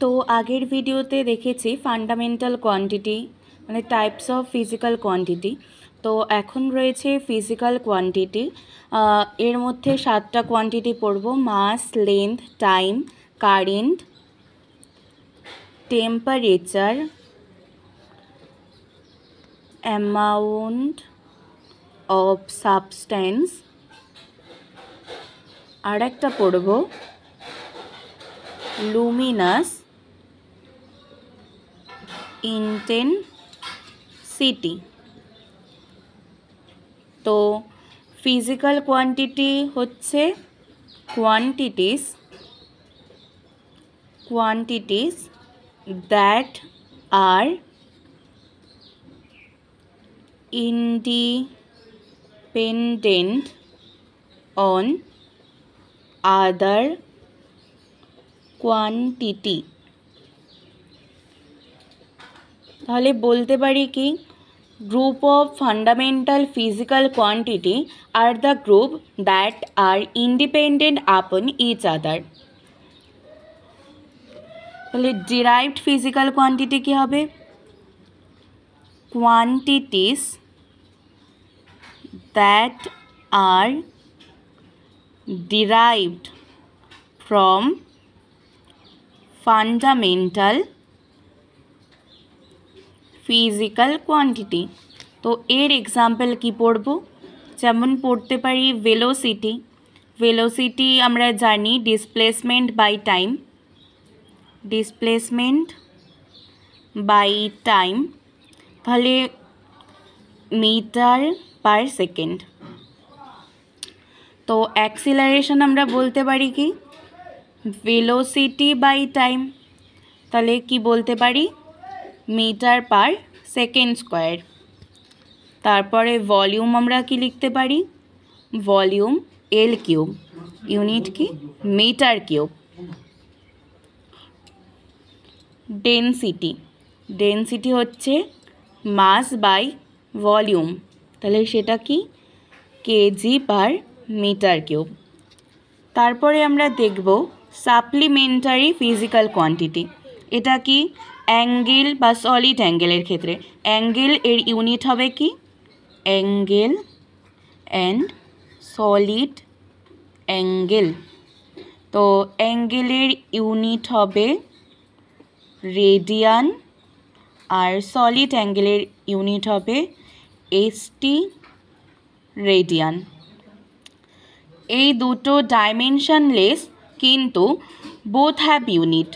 তো আগের ভিডিওতে দেখেছি ফান্ডামেন্টাল কোয়ান্টিটি মানে টাইপস অফ ফিজিক্যাল কোয়ান্টিটি। তো এখন রয়েছে ফিজিক্যাল কোয়ান্টিটি। এর মধ্যে 7টা কোয়ান্টিটি পড়ব: mass, length, time, current, temperature, amount of substance, আর একটা পড়ব লুমিনাস ইন্টেন্সিটি। তো ফিজিক্যাল কোয়ান্টিটি হচ্ছে quantities that are independent on other quantity। তাহলে বলতে পারি কি, group of fundamental physical quantity are the group that are independent upon each other. তাহলে ডিরাইভড ফিজিক্যাল কোয়ান্টিটি কি হবে? Quantities that are derived from fundamental physical quantity। তো এর example কি পড়ব? যেমন পড়তে পারি ভেলোসিটি আমরা জানি ডিসপ্লেসমেন্ট বাই টাইম, তাহলে মিটার পার সেকেন্ড। তো অ্যাক্সিলারেশন আমরা বলতে পারি কি, ভেলোসিটি বাই টাইম, তাহলে কি বলতে পারি, মিটার পার সেকেন্ড স্কোয়ার। তারপরে ভলিউম আমরা কি লিখতে পারি, ভলিউম এল কিউব, ইউনিট কি মিটার কিউব। ডেনসিটি হচ্ছে মাস বাই ভলিউম, তাহলে সেটা কি কেজি পার মিটার কিউব। তারপরে আমরা দেখব সাপ্লিমেন্টারি ফিজিক্যাল কোয়ান্টিটি। এটা কি অ্যাঙ্গেল বা সলিড অ্যাঙ্গেলের ক্ষেত্রে অ্যাঙ্গেল এর ইউনিট হবে কি অ্যাঙ্গেল অ্যান্ড সলিড অ্যাঙ্গেল। তো অ্যাঙ্গেলের ইউনিট হবে রেডিয়ান আর সলিড অ্যাঙ্গেলের ইউনিট হবে এসটি রেডিয়ান। এই দুটো ডাইমেনশনলেস কিন্তু বোথ হ্যাভ ইউনিট।